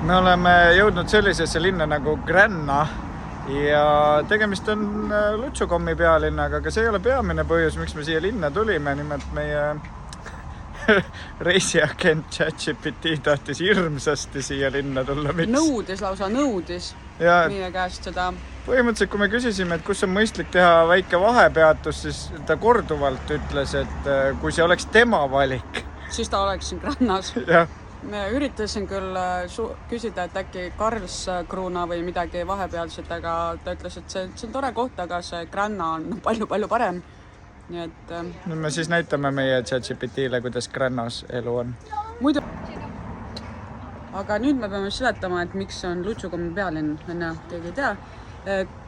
Me oleme jõudnud sellisesse linna nagu Gränna ja tegemist on Lutsukommi pealinnaga, aga see ei ole peamine põhjus, miks me siia linna tulime. Nimelt meie reisiagent ChatGPT tahtis hirmsasti siia linna tulla. Lausa nõudis meie käest seda. Põhimõtteliselt, kui me küsisime, et kus on mõistlik teha väike vahepeatus, siis ta korduvalt ütles, et kui see oleks tema valik, siis ta oleks siin Grännas. Jah. Me üritasin küll küsida, et äkki Karlskruuna või midagi vahepealset, aga ta ütles, et see on tore koht, aga see Gränna on palju parem. Nii et... Nüüd me siis näitame meie ChatGPT-le, kuidas Grännas elu on. Muidu... Aga nüüd me peame seletama, et miks on Lutsukommi pealinn, keegi ei tea.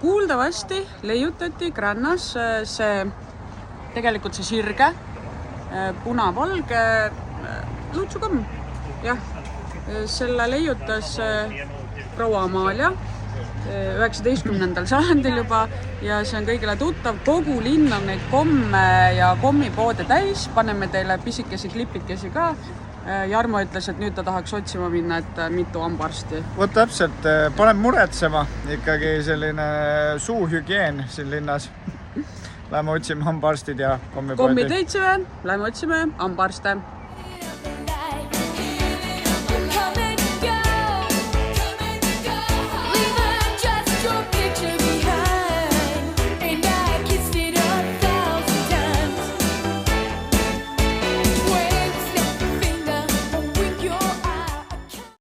Kuuldavasti leiutati Grännas tegelikult see sirge, punavalge Lutsukomm. Jah, selle leiutas proua Amalia 19. sajandil juba ja see on kõigile tuttav. Kogu linn on neid komme ja kommipoode täis. Paneme teile pisikesi klipikesi ka. Jarmo ütles, et nüüd ta tahaks otsima minna, et mitu hambaarsti. Vot täpselt, paneb muretsema ikkagi selline suuhügieen siin linnas. Lähme otsime hambaarstid ja kommipoodi. Kommid leidsime, lähme otsime hambaarste.